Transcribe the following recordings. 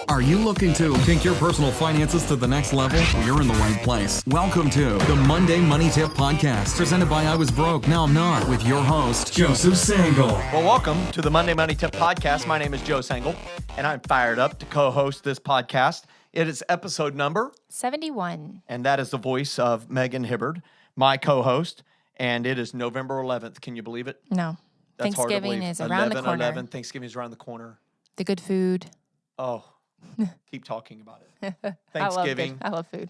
Are you looking to take your personal finances to the next level? Well, you're in the right place. Welcome to the Monday Money Tip Podcast, presented by I Was Broke, Now I'm Not, with your host, Joseph Sangle. Well, welcome to the Monday Money Tip Podcast. My name is Joe Sangle, and I'm fired up to co-host this podcast. It is episode number 71. And that is the voice of Megan Hibbard, my co-host, and it is November 11th. Can you believe it? No. That's Thanksgiving is around the corner. 11, Thanksgiving is around the corner. The good food. Oh, keep talking about it. Thanksgiving. I love food.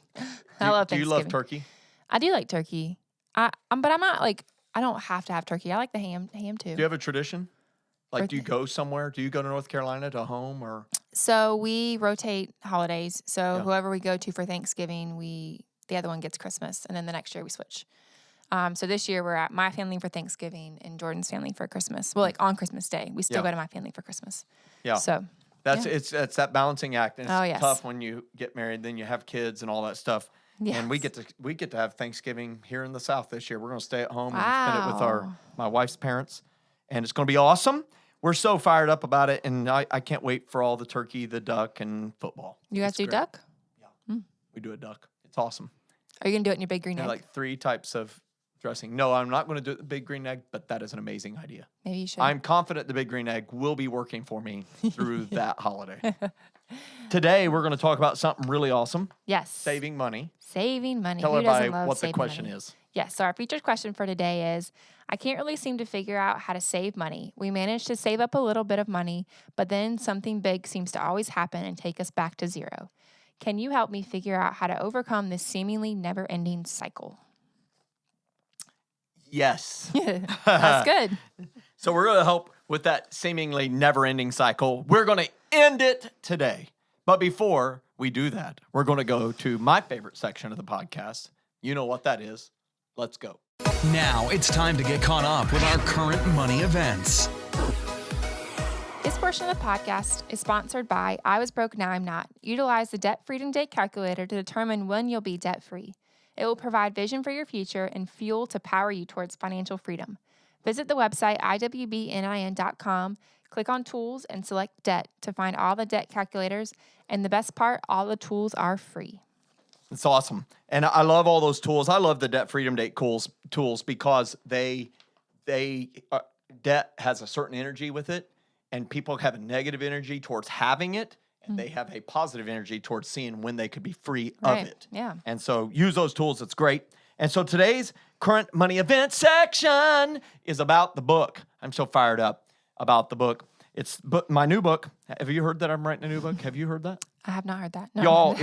I love Thanksgiving. Do you love turkey? I do like turkey. But I'm not like, I don't have to have turkey. I like the ham too. Do you have a tradition? Like, do you go somewhere? Do you go to North Carolina to home or? So we rotate holidays. So whoever we go to for Thanksgiving, the other one gets Christmas, and then the next year we switch. So this year we're at my family for Thanksgiving and Jordan's family for Christmas. Well, like on Christmas Day, we still go to my family for Christmas. Yeah. So it's that balancing act, and it's yes. tough when you get married, then you have kids and all that stuff. Yes. And we get to have Thanksgiving here in the South this year. We're going to stay at home and spend it with my wife's parents, and it's going to be awesome. We're so fired up about it, and I can't wait for all the turkey, the duck, and football. You guys do great. Duck? Yeah, we do a duck. It's awesome. Are you going to do it in your big green egg? Like 3 types of dressing. No, I'm not going to do it the big green egg, but that is an amazing idea. Maybe you should. I'm confident the big green egg will be working for me through that holiday. Today, we're going to talk about something really awesome. Yes. Saving money. Saving money. Tell Who everybody doesn't love what the saving question money? is. Yes. So our featured question for today is, I can't really seem to figure out how to save money. We managed to save up a little bit of money, but then something big seems to always happen and take us back to zero. Can you help me figure out how to overcome this seemingly never-ending cycle? Yes. That's good. So we're going to help with that seemingly never-ending cycle. We're going to end it today. But before we do that, we're going to go to my favorite section of the podcast. You know what that is. Let's go. Now it's time to get caught up with our current money events. This portion of the podcast is sponsored by I Was Broke, Now I'm Not. Utilize the Debt Freedom Date Calculator to determine when you'll be debt-free. It will provide vision for your future and fuel to power you towards financial freedom. Visit the website iwbnin.com, click on Tools, and select Debt to find all the debt calculators. And the best part, all the tools are free. It's awesome. And I love all those tools. I love the Debt Freedom Date tools because debt has a certain energy with it, and people have a negative energy towards having it. And they have a positive energy towards seeing when they could be free of it. Yeah. And so use those tools. It's great. And so today's current money event section is about the book. I'm so fired up about the book. It's my new book. Have you heard that I'm writing a new book? Have you heard that? I have not heard that. No, y'all,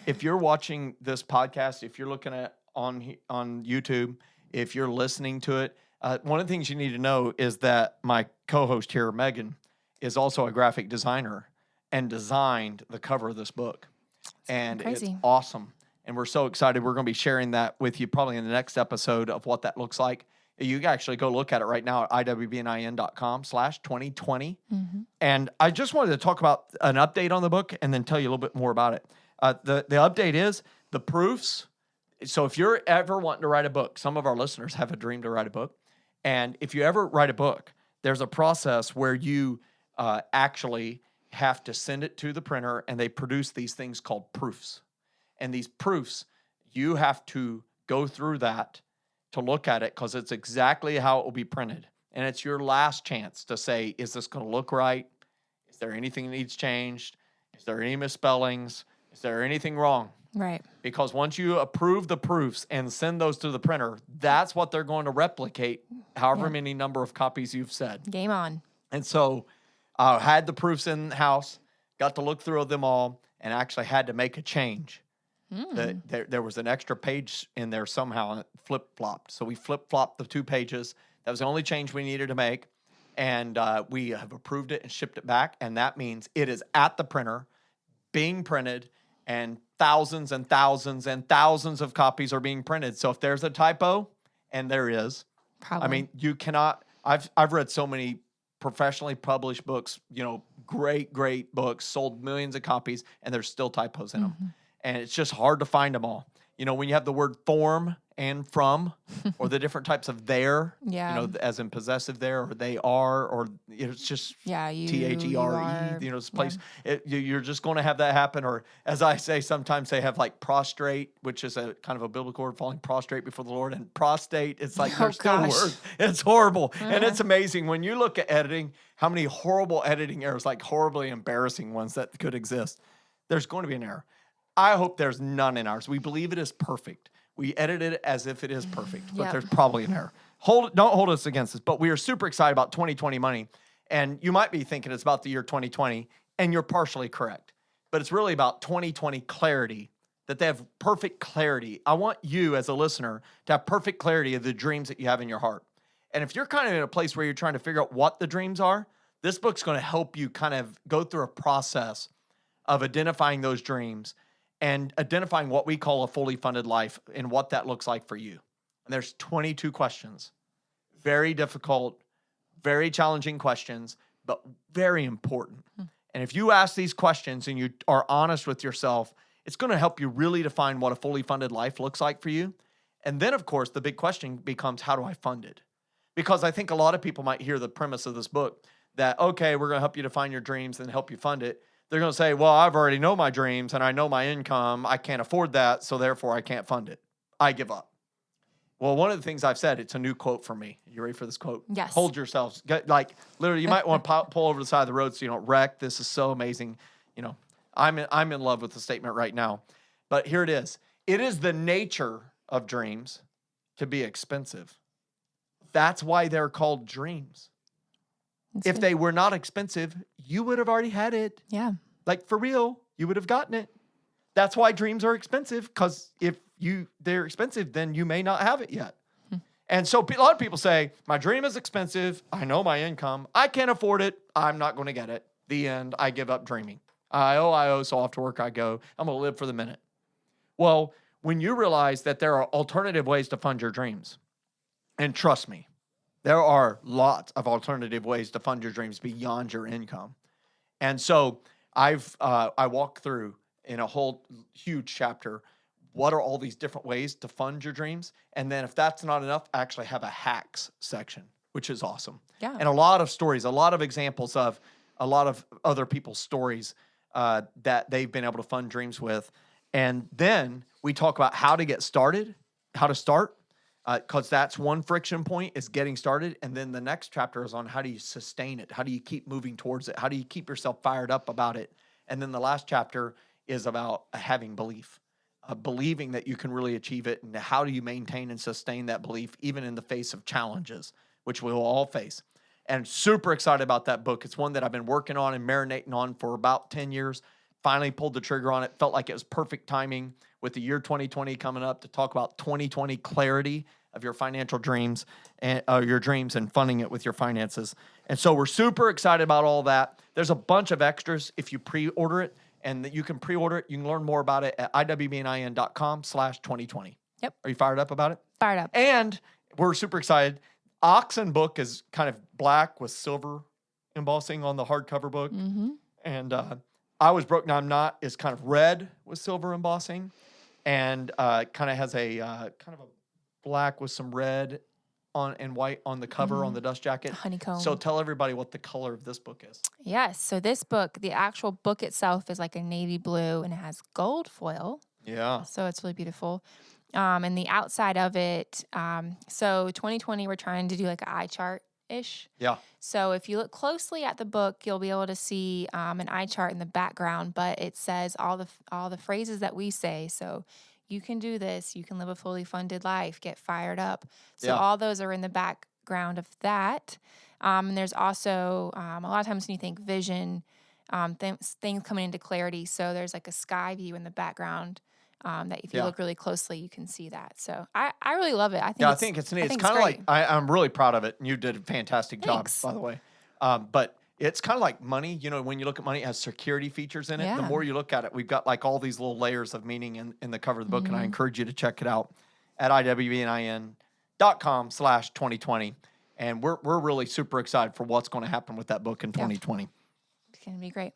if you're watching this podcast, if you're looking at on YouTube, if you're listening to it, one of the things you need to know is that my co-host here, Megan, is also a graphic designer and designed the cover of this book. And it's awesome. And we're so excited. We're going to be sharing that with you probably in the next episode of what that looks like. You can actually go look at it right now at iwbnin.com/2020. Mm-hmm. And I just wanted to talk about an update on the book and then tell you a little bit more about it. The update is the proofs. So if you're ever wanting to write a book, some of our listeners have a dream to write a book. And if you ever write a book, there's a process where you actually have to send it to the printer, and they produce these things called proofs. And these proofs, you have to go through that to look at it because it's exactly how it will be printed. And it's your last chance to say, is this going to look right? Is there anything that needs changed? Is there any misspellings? Is there anything wrong? Right. Because once you approve the proofs and send those to the printer, that's what they're going to replicate, however many number of copies you've said. Game on. And so I had the proofs in the house, got to look through them all, and actually had to make a change. There was an extra page in there somehow, and it flip-flopped. So we flip-flopped the 2 pages. That was the only change we needed to make. And we have approved it and shipped it back. And that means it is at the printer, being printed, and thousands and thousands and thousands of copies are being printed. So if there's a typo, and there is, probably. I mean, you cannot. I've read so many professionally published books, great books, sold millions of copies, and there's still typos in them. And it's just hard to find them all. when you have the word form and from, or the different types of there, Yeah. as in possessive there, or they are, or it's just Yeah, you THERE, are. this place. You're just going to have that happen. Or as I say, sometimes they have like prostrate, which is a kind of a biblical word, falling prostrate before the Lord, and prostate. It's like there's still gosh. words. It's horrible. And it's amazing when you look at editing, how many horrible editing errors, like horribly embarrassing ones that could exist. There's going to be an error. I hope there's none in ours. We believe it is perfect. We edit it as if it is perfect, but there's probably an error. Don't hold us against this, but we are super excited about 2020 money. And you might be thinking it's about the year 2020, and you're partially correct. But it's really about 2020 clarity, that they have perfect clarity. I want you as a listener to have perfect clarity of the dreams that you have in your heart. And if you're kind of in a place where you're trying to figure out what the dreams are, this book's going to help you kind of go through a process of identifying those dreams and identifying what we call a fully funded life and what that looks like for you. And there's 22 questions. Very difficult, very challenging questions, but very important. And if you ask these questions and you are honest with yourself, it's going to help you really define what a fully funded life looks like for you. And then, of course, the big question becomes, how do I fund it? Because I think a lot of people might hear the premise of this book that, okay, we're going to help you define your dreams and help you fund it. They're going to say, well, I've already know my dreams and I know my income. I can't afford that, so therefore I can't fund it. I give up. Well, one of the things I've said, it's a new quote for me. You ready for this quote? Yes. Hold yourselves. Like, literally, you might want to pull over the side of the road so you don't wreck. This is so amazing. I'm in love with the statement right now. But here it is. It is the nature of dreams to be expensive. That's why they're called dreams. If they were not expensive, you would have already had it. Yeah. Like, for real, you would have gotten it. That's why dreams are expensive, because if they're expensive, then you may not have it yet. And so a lot of people say, my dream is expensive. I know my income. I can't afford it. I'm not going to get it. The end. I give up dreaming. I owe, so off to work I go. I'm going to live for the minute. Well, when you realize that there are alternative ways to fund your dreams, and trust me, there are lots of alternative ways to fund your dreams beyond your income. And so I walk through in a whole huge chapter, what are all these different ways to fund your dreams? And then if that's not enough, I actually have a hacks section, which is awesome. Yeah. And a lot of stories, a lot of examples of a lot of other people's stories that they've been able to fund dreams with. And then we talk about how to get started, how to start, because that's one friction point, is getting started. And then the next chapter is on how do you sustain it? How do you keep moving towards it? How do you keep yourself fired up about it? And then the last chapter is about having belief, believing that you can really achieve it. And how do you maintain and sustain that belief even in the face of challenges, which we will all face. And super excited about that book. It's one that I've been working on and marinating on for about 10 years. Finally pulled the trigger on it. Felt like it was perfect timing with the year 2020 coming up to talk about 2020 clarity of your financial dreams and your dreams and funding it with your finances. And so we're super excited about all that. There's a bunch of extras if you pre-order it, and that you can pre-order it. You can learn more about it at iwbnin.com/2020. Yep. Are you fired up about it? Fired up. And we're super excited. Oxen book is kind of black with silver embossing on the hardcover book. Mm-hmm. And I Was Broke, Now I'm Not is kind of red with silver embossing, and kind of has a kind of a black with some red on and white on the cover on the dust jacket. Honeycomb. So tell everybody what the color of this book is. Yes. So this book, the actual book itself is like a navy blue, and it has gold foil. Yeah. So it's really beautiful. And the outside of it, so 2020, we're trying to do like an eye chart-ish. Yeah. So if you look closely at the book, you'll be able to see an eye chart in the background, but it says all the phrases that we say. So you can do this. You can live a fully funded life. Get fired up. So all those are in the background of that. And there's also a lot of times when you think vision, things coming into clarity. So there's like a sky view in the background. That if you look really closely, you can see that. So I really love it. I think it's neat. It's kind of like, I'm really proud of it. And you did a fantastic job, Thanks. by the way. But it's kind of like money. You know, when you look at money, it has security features in it. Yeah. The more you look at it, we've got like all these little layers of meaning in the cover of the book. And I encourage you to check it out at iwbnin.com/2020. And we're really super excited for what's going to happen with that book in 2020. It's going to be great.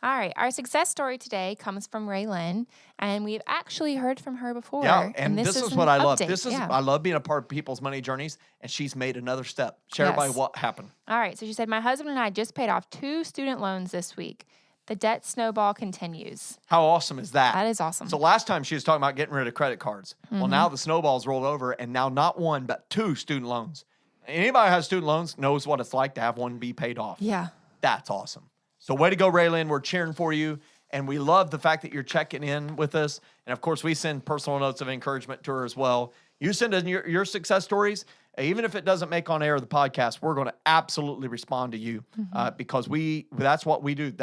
All right. Our success story today comes from Rallyn, and we've actually heard from her before. Yeah, and this is what I love. Update. I love being a part of people's money journeys, and she's made another step. Share everybody what happened. All right. So she said, my husband and I just paid off 2 student loans this week. The debt snowball continues. How awesome is that? That is awesome. So last time she was talking about getting rid of credit cards. Well, now the snowball's rolled over, and now not 1, but 2 student loans. Anybody who has student loans knows what it's like to have one be paid off. Yeah. That's awesome. So way to go, Rallyn. We're cheering for you. And we love the fact that you're checking in with us. And, of course, we send personal notes of encouragement to her as well. You send in your success stories. Even if it doesn't make on air the podcast, we're going to absolutely respond to you because that's what we do.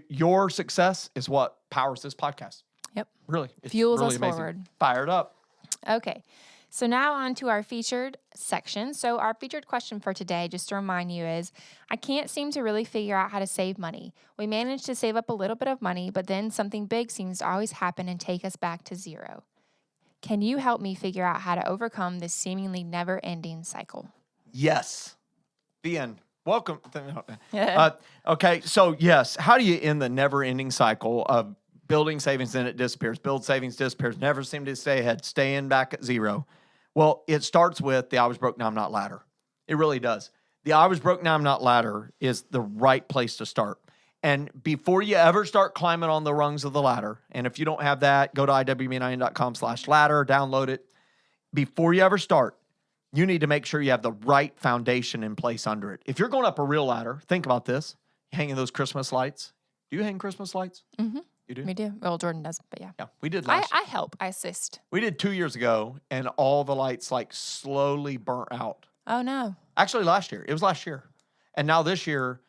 Your success is what powers this podcast. Yep. Really. It's Fuels really us amazing. forward. Fired up. Okay. So now on to our featured section. So our featured question for today, just to remind you, is I can't seem to really figure out how to save money. We managed to save up a little bit of money, but then something big seems to always happen and take us back to zero. Can you help me figure out how to overcome this seemingly never-ending cycle? Yes. The end. Welcome. Okay, so yes, how do you end the never-ending cycle of building savings, then it disappears, build savings, disappears, never seem to stay ahead, staying back at zero? Well, it starts with the I was broke, now I'm not ladder. It really does. The I was broke, now I'm not ladder is the right place to start. And before you ever start climbing on the rungs of the ladder, and if you don't have that, go to iwb9.com/ladder, download it. Before you ever start, you need to make sure you have the right foundation in place under it. If you're going up a real ladder, think about this. Hanging those Christmas lights. Do you hang Christmas lights? Mm-hmm. You do? We do. Well, Jordan does, but yeah. Yeah, we did last I help. I assist. We did 2 years ago, and all the lights like slowly burnt out. Oh, no. Actually, last year. It was last year. And now this year,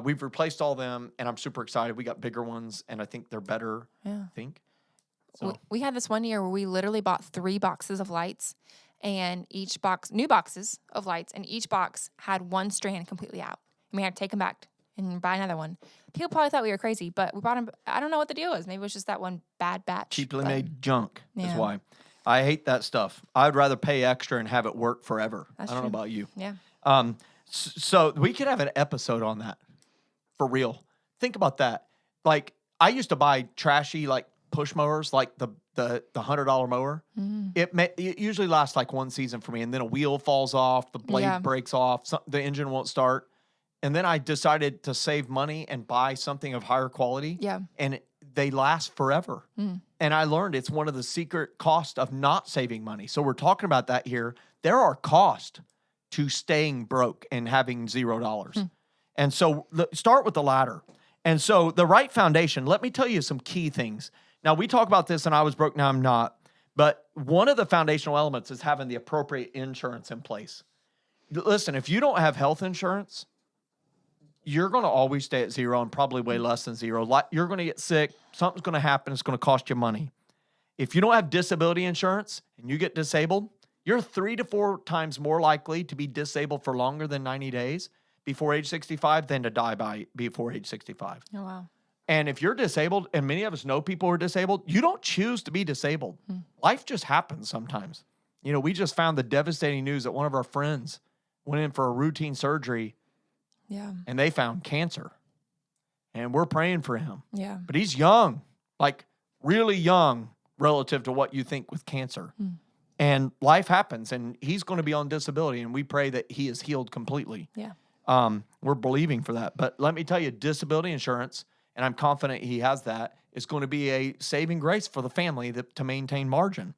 we've replaced all them, and I'm super excited. We got bigger ones, and I think they're better, Yeah. I think. So. We had this one year where we literally bought 3 boxes of lights, and each box, new boxes of lights, and each box had one strand completely out. And we had to take them back and buy another one. People probably thought we were crazy, but we bought them. I don't know what the deal was. Maybe it was just that one bad batch. Cheaply made junk is Yeah. why. I hate that stuff. I'd rather pay extra and have it work forever. That's I don't know true. about you. Yeah. So we could have an episode on that for real. Think about that. Like I used to buy trashy like push mowers, like the $100 mower. It usually lasts like one season for me, and then a wheel falls off, the blade breaks off, the engine won't start. And then I decided to save money and buy something of higher quality. Yeah. And they last forever. And I learned it's one of the secret costs of not saving money. So we're talking about that here. There are costs to staying broke and having $0. And so start with the ladder. And so the right foundation, let me tell you some key things. Now, we talk about this and I was broke, now I'm not. But one of the foundational elements is having the appropriate insurance in place. Listen, if you don't have health insurance, you're going to always stay at zero and probably way less than zero. You're going to get sick. Something's going to happen. It's going to cost you money. If you don't have disability insurance and you get disabled, you're 3 to 4 times more likely to be disabled for longer than 90 days before age 65 than to die before age 65. Oh, wow. And if you're disabled, and many of us know people who are disabled, you don't choose to be disabled. Life just happens sometimes. You know, we just found the devastating news that one of our friends went in for a routine surgery. Yeah. And they found cancer. And we're praying for him. Yeah. But he's young, like really young relative to what you think with cancer. And life happens, and he's going to be on disability, and we pray that he is healed completely. Yeah. We're believing for that. But let me tell you, disability insurance, and I'm confident he has that, is going to be a saving grace for the family to maintain margin.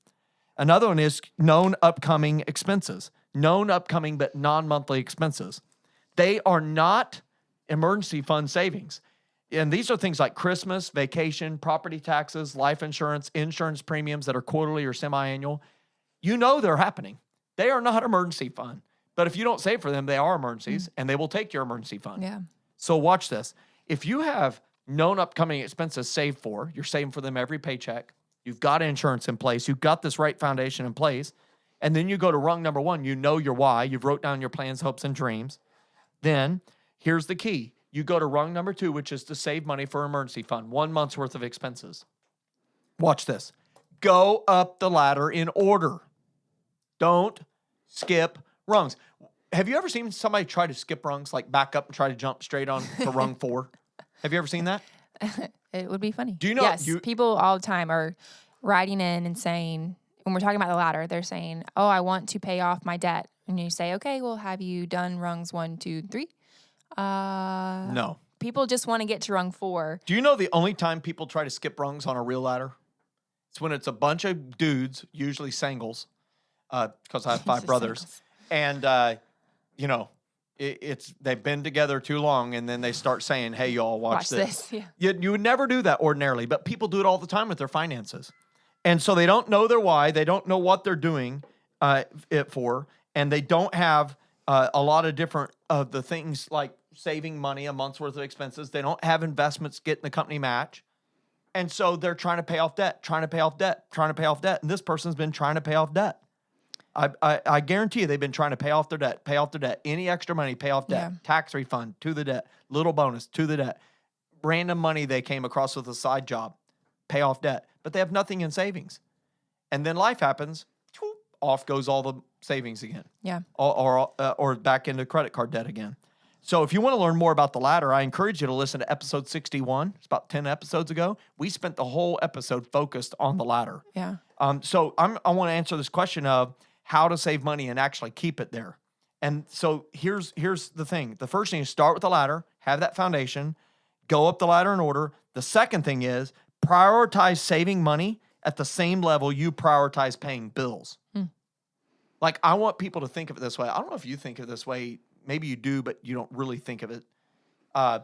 Another one is known upcoming expenses. Known upcoming but non-monthly expenses. They are not emergency fund savings. And these are things like Christmas, vacation, property taxes, life insurance, insurance premiums that are quarterly or semi-annual. You know they're happening. They are not emergency fund. But if you don't save for them, they are emergencies, and they will take your emergency fund. Yeah. So watch this. If you have known upcoming expenses saved for, you're saving for them every paycheck, you've got insurance in place, you've got this right foundation in place, and then you go to rung number 1, you know your why, you've wrote down your plans, hopes, and dreams. Then here's the key. You go to rung number 2, which is to save money for emergency fund, 1 month's worth of expenses. Watch this. Go up the ladder in order. Don't skip rungs. Have you ever seen somebody try to skip rungs, like back up and try to jump straight on to rung 4? Have you ever seen that? It would be funny. Do you know? Yes, people all the time are writing in and saying, when we're talking about the ladder, they're saying, "Oh, I want to pay off my debt," and you say, "Okay, well, have you done rungs 1, 2, 3?" No. People just want to get to rung 4. Do you know the only time people try to skip rungs on a real ladder? It's when it's a bunch of dudes, usually singles, because I have 5 brothers, and it's they've been together too long, and then they start saying, "Hey, y'all, watch this." Yeah. You would never do that ordinarily, but people do it all the time with their finances, and so they don't know their why, they don't know what they're doing it for, and they don't have a lot of different of the things like saving money, a month's worth of expenses. They don't have investments getting the company match, and so they're trying to pay off debt, and this person's been trying to pay off debt. I guarantee you they've been trying to pay off their debt. Any extra money, pay off debt. Yeah. Tax refund to the debt. Little bonus to the debt. Random money they came across with a side job, pay off debt. But they have nothing in savings. And then life happens, off goes all the savings again. Yeah. Or back into credit card debt again. So if you want to learn more about the ladder, I encourage you to listen to episode 61. It's about 10 episodes ago. We spent the whole episode focused on the ladder. Yeah. So I want to answer this question of how to save money and actually keep it there. And so here's the thing. The first thing is start with the ladder, have that foundation, go up the ladder in order. The second thing is prioritize saving money at the same level you prioritize paying bills. Like, I want people to think of it this way. I don't know if you think of it this way. Maybe you do, but you don't really think of it. I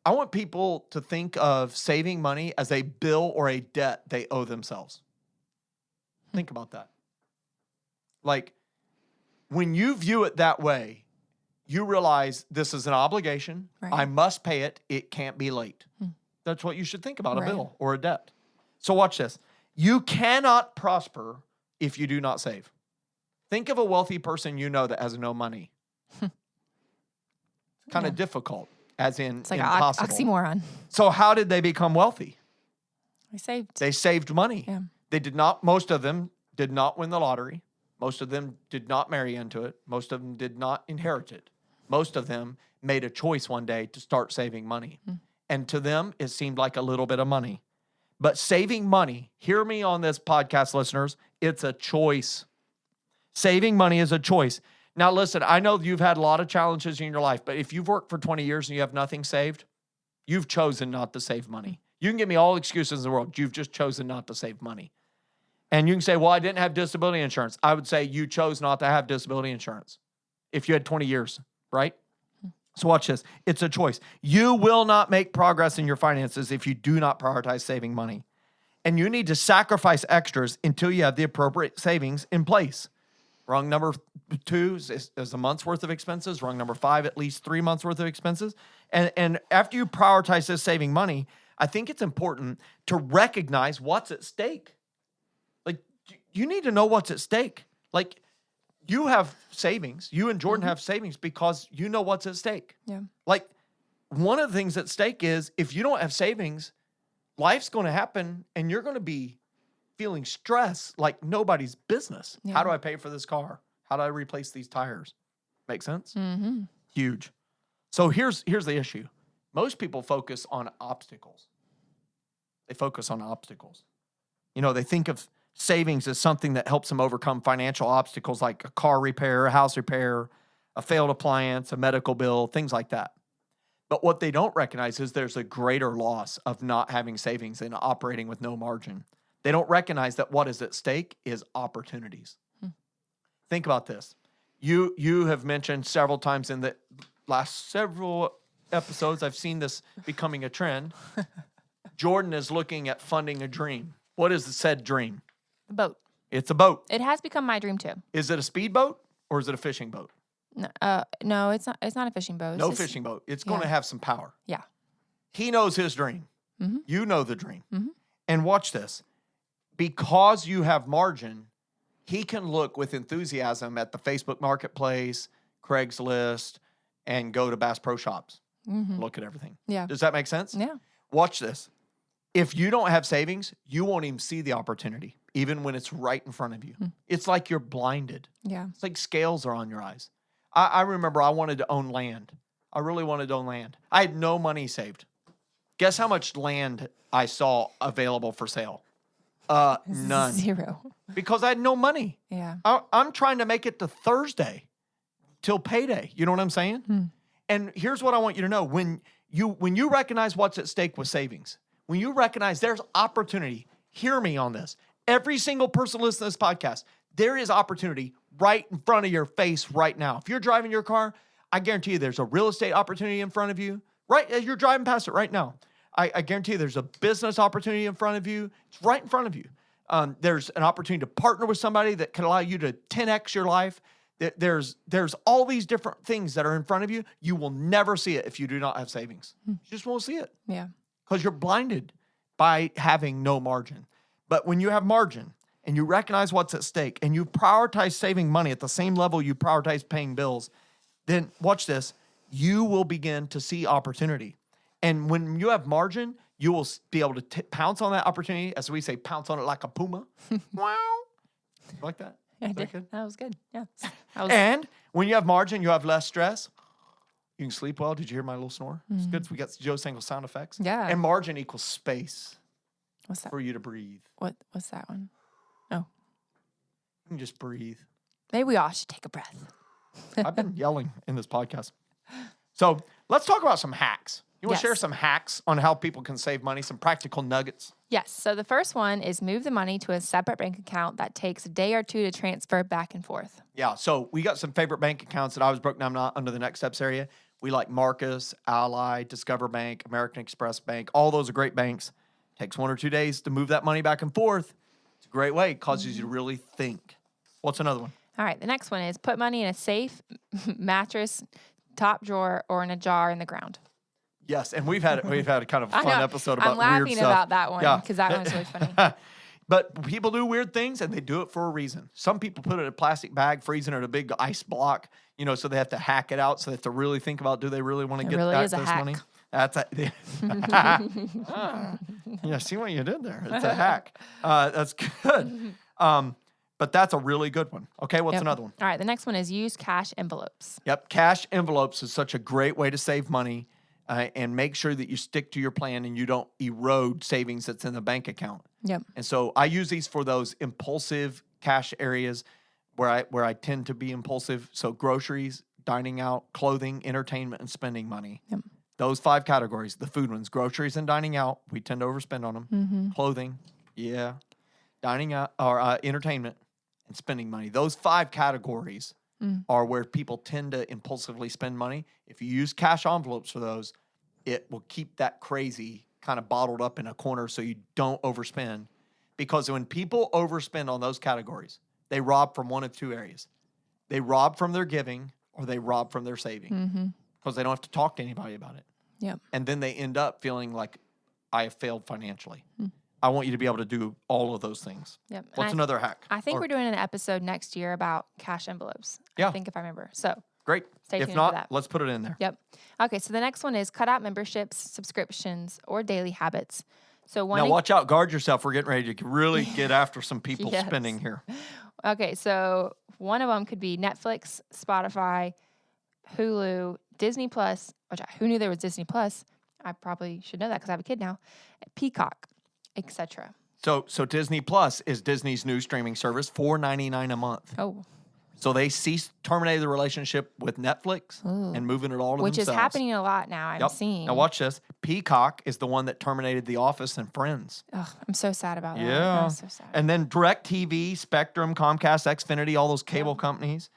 want people to think of saving money as a bill or a debt they owe themselves. Think about that. Like, when you view it that way, you realize this is an obligation. Right. I must pay it. It can't be late. That's what you should think about, a Right. bill or a debt. So watch this. You cannot prosper if you do not save. Think of a wealthy person you know that has no money. It's kind of difficult, as in It's like impossible. an oxymoron. So how did they become wealthy? They saved money. Yeah. Most of them did not win the lottery. Most of them did not marry into it. Most of them did not inherit it. Most of them made a choice one day to start saving money. And to them, it seemed like a little bit of money. But saving money, hear me on this podcast, listeners, it's a choice. Saving money is a choice. Now, listen, I know you've had a lot of challenges in your life, but if you've worked for 20 years and you have nothing saved, you've chosen not to save money. You can give me all excuses in the world. You've just chosen not to save money. And you can say, well, I didn't have disability insurance. I would say you chose not to have disability insurance if you had 20 years, right? So watch this. It's a choice. You will not make progress in your finances if you do not prioritize saving money. And you need to sacrifice extras until you have the appropriate savings in place. Rung number 2 is a month's worth of expenses. Rung number 5, at least 3 months worth of expenses. And after you prioritize this saving money, I think it's important to recognize what's at stake. Like, you need to know what's at stake. Like, you have savings. You and Jordan have savings because you know what's at stake. Yeah. Like, one of the things at stake is if you don't have savings, life's going to happen and you're going to be feeling stress like nobody's business. Yeah. How do I pay for this car? How do I replace these tires? Make sense? Mm-hmm. Huge. So here's the issue. Most people focus on obstacles. They focus on obstacles. You know, they think of savings as something that helps them overcome financial obstacles like a car repair, a house repair, a failed appliance, a medical bill, things like that. But what they don't recognize is there's a greater loss of not having savings and operating with no margin. They don't recognize that what is at stake is opportunities. Think about this. You have mentioned several times in the last several episodes, I've seen this becoming a trend. Jordan is looking at funding a dream. What is the said dream? The boat. It's a boat. It has become my dream too. Is it a speedboat or is it a fishing boat? No, it's not. It's not a fishing boat. No fishing boat. It's going to have some power. Yeah. He knows his dream. Mm-hmm. You know the dream. Mm-hmm. And watch this. Because you have margin, he can look with enthusiasm at the Facebook Marketplace, Craigslist, and go to Bass Pro Shops. Mm-hmm. Look at everything. Yeah. Does that make sense? Yeah. Watch this. If you don't have savings, you won't even see the opportunity, even when it's right in front of you. It's like you're blinded. Yeah. It's like scales are on your eyes. I remember I wanted to own land. I really wanted to own land. I had no money saved. Guess how much land I saw available for sale? None. 0. Because I had no money. Yeah. I'm trying to make it to Thursday till payday. You know what I'm saying? And here's what I want you to know. When you recognize what's at stake with savings, when you recognize there's opportunity, hear me on this. Every single person listening to this podcast, there is opportunity right in front of your face right now. If you're driving your car, I guarantee you there's a real estate opportunity in front of you. Right as you're driving past it right now. I guarantee you there's a business opportunity in front of you. It's right in front of you. There's an opportunity to partner with somebody that can allow you to 10x your life. There's all these different things that are in front of you. You will never see it if you do not have savings. You just won't see it. Yeah. Because you're blinded by having no margin. But when you have margin and you recognize what's at stake and you prioritize saving money at the same level you prioritize paying bills, then watch this, you will begin to see opportunity. And when you have margin, you will be able to pounce on that opportunity, as we say, pounce on it like a puma. Wow. You like that? I did. That was good. Yeah. And when you have margin, you have less stress. You can sleep well. Did you hear my little snore? It's good. So we got Joe Sangl sound effects. Yeah. And margin equals space. What's that? For you to breathe. What's that one? Oh. You can just breathe. Maybe we all should take a breath. I've been yelling in this podcast. So let's talk about some hacks. You want to Yes. share some hacks on how people can save money, some practical nuggets? Yes. So the first one is move the money to a separate bank account that takes a day or two to transfer back and forth. Yeah. So we got some favorite bank accounts that I was broke. Now I'm not under the next steps area. We like Marcus, Ally, Discover Bank, American Express Bank. All those are great banks. Takes 1 or 2 days to move that money back and forth. It's a great way. It causes you to really think. What's another one? All right. The next one is put money in a safe, mattress, top drawer, or in a jar in the ground. Yes, and we've had a kind of fun episode about I'm laughing weird stuff. about that one because that one's really funny. But people do weird things, and they do it for a reason. Some people put it in a plastic bag, freezing it in a big ice block, so they have to hack it out. So they have to really think about, do they really want to get really back is a this hack. money? That's yeah, see what you did there? It's a hack. That's good. But that's a really good one. Okay, what's another one? All right, the next one is use cash envelopes. Yep, cash envelopes is such a great way to save money. And make sure that you stick to your plan and you don't erode savings that's in the bank account. Yep. And so I use these for those impulsive cash areas where I tend to be impulsive. So groceries, dining out, clothing, entertainment, and spending money. Yep. Those 5 categories, the food ones, groceries and dining out, we tend to overspend on them. Mm-hmm. Clothing, yeah. Dining out, or entertainment and spending money. Those 5 categories are where people tend to impulsively spend money. If you use cash envelopes for those, it will keep that crazy kind of bottled up in a corner so you don't overspend. Because when people overspend on those categories, they rob from one of 2 areas. They rob from their giving or they rob from their saving because they don't have to talk to anybody about it. Yep. And then they end up feeling like I have failed financially. I want you to be able to do all of those things. Yep. What's another hack? I think we're doing an episode next year about cash envelopes. Yeah. I think if I remember. So Great. Stay If tuned not, for that. let's put it in there. Yep. Okay, so the next one is cut out memberships, subscriptions, or daily habits. So Now watch out. Guard yourself. We're getting ready to really get after some people Yes. spending here. Okay, so one of them could be Netflix, Spotify, Hulu, Disney Plus, who knew there was Disney Plus? I probably should know that because I have a kid now. Peacock, etc. So Disney Plus is Disney's new streaming service, $4.99 a month. Oh, So they terminated the relationship with Netflix and moving it all to which themselves. is happening a lot now. I'm seeing. Now watch this. Peacock is the one that terminated The Office and Friends. Ugh, I'm so sad about that. Yeah. I'm so sad. And then DirecTV, Spectrum, Comcast, Xfinity, all those cable companies.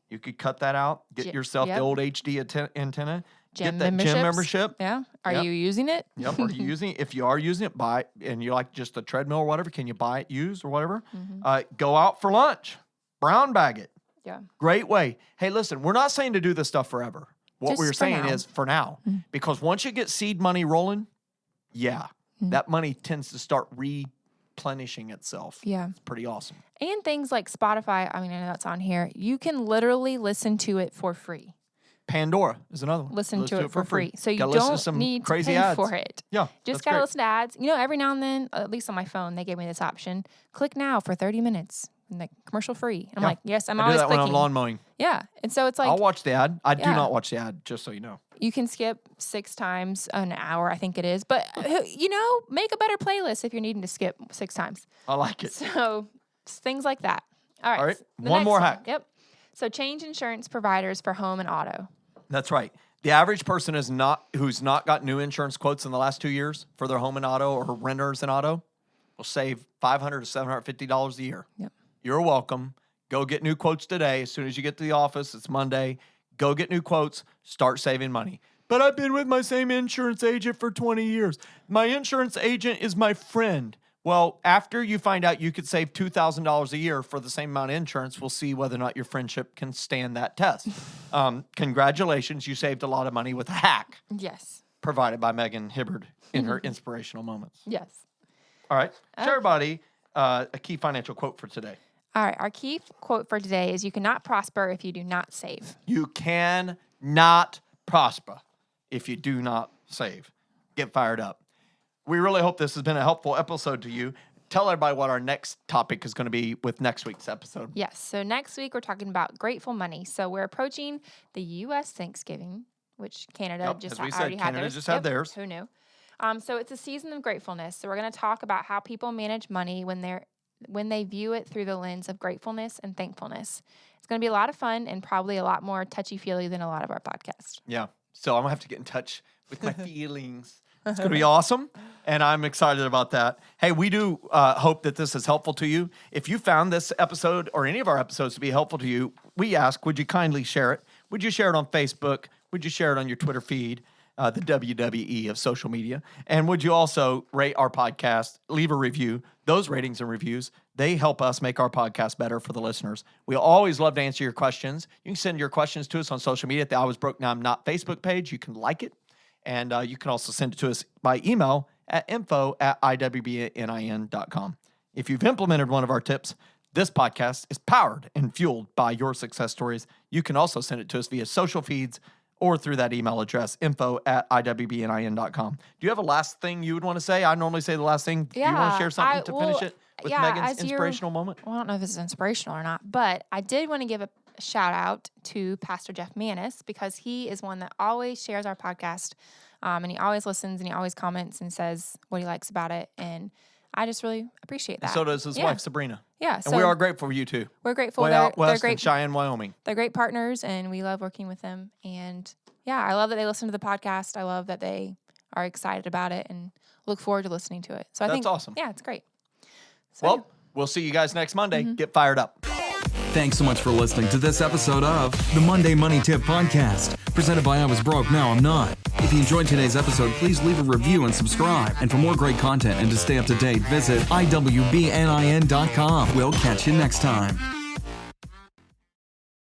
You could cut that out. Get yourself the old HD antenna. Gym Get that gym memberships. membership. Yeah. Are Yep. you using it? Yep. Are you using it? If you are using it, buy it. And you like just a treadmill or whatever, can you buy it used or whatever? Go out for lunch. Brown bag it. Yeah. Great way. Hey, listen, we're not saying to do this stuff forever. What Just we're for saying now. is for now. Because once you get seed money rolling, that money tends to start replenishing itself. Yeah. It's pretty awesome. And things like Spotify, I know that's on here. You can literally listen to it for free. Pandora is another one. Listen to it for free. So you Gotta listen to don't some need to crazy pay ads. for it. Yeah. Just that's got to great. listen to ads. Every now and then, at least on my phone, they gave me this option. Click now for 30 minutes. and like commercial free. I'm Yeah. like, yes, I'm I do always that when clicking. I'm lawn mowing. Yeah. And so it's like, I'll watch the ad. I do Yeah. not watch the ad, just so you know. you can skip 6 times an hour, I think it is. But, make a better playlist if you're needing to skip 6 times. I like it. So things like that. All right. All right. The One next more hack. Yep. So change insurance providers for home and auto. That's right. The average person who's not got new insurance quotes in the last 2 years for their home and auto or renters and auto will save $500 to $750 a year. Yep. You're welcome. Go get new quotes today. As soon as you get to the office, it's Monday. Go get new quotes. Start saving money. But I've been with my same insurance agent for 20 years. My insurance agent is my friend. Well, after you find out you could save $2,000 a year for the same amount of insurance, we'll see whether or not your friendship can stand that test. Congratulations, you saved a lot of money with a hack Yes. provided by Megan Hibbard in her inspirational moments. Yes. All right, share everybody a key financial quote for today. All right. Our key quote for today is, you cannot prosper if you do not save. You cannot prosper if you do not save. Get fired up. We really hope this has been a helpful episode to you. Tell everybody what our next topic is going to be with next week's episode. Yes. So next week we're talking about grateful money. So we're approaching the U.S. Thanksgiving, which Canada Yep, just as we already said, had Canada theirs. just had theirs. Who knew? So it's a season of gratefulness. So we're going to talk about how people manage money when they view it through the lens of gratefulness and thankfulness. It's going to be a lot of fun and probably a lot more touchy-feely than a lot of our podcasts. Yeah. So I'm going to have to get in touch with my feelings. It's going to be awesome, and I'm excited about that. Hey, we do hope that this is helpful to you. If you found this episode or any of our episodes to be helpful to you, we ask, would you kindly share it? Would you share it on Facebook? Would you share it on your Twitter feed, the WWE of social media? And would you also rate our podcast, leave a review? Those ratings and reviews, they help us make our podcast better for the listeners. We always love to answer your questions. You can send your questions to us on social media at the I Was Broke Now I'm Not Facebook page. You can like it. And you can also send it to us by email at info@iwbnin.com. If you've implemented one of our tips, this podcast is powered and fueled by your success stories. You can also send it to us via social feeds or through that email address, info@iwbnin.com. Do you have a last thing you would want to say? I normally say the last thing. Do you want to share something to finish it with Megan's inspirational moment? Well, I don't know if this is inspirational or not, but I did want to give a shout out to Pastor Jeff Manis, because he is one that always shares our podcast, and he always listens and he always comments and says what he likes about it, and I just really appreciate that. And so does his wife, Sabrina. Yeah. And we are grateful for you too. We're grateful. Way out west in Cheyenne, Wyoming. They're great partners, and we love working with them. And yeah, I love that they listen to the podcast. I love that they are excited about it and look forward to listening to it. So I think that's awesome. Yeah, it's great. So, Well, we'll see you guys next Monday. Get fired up. Thanks so much for listening to this episode of the Monday Money Tip Podcast, presented by I Was Broke, Now I'm Not. If you enjoyed today's episode, please leave a review and subscribe. And for more great content and to stay up to date, visit iwbnin.com. We'll catch you next time.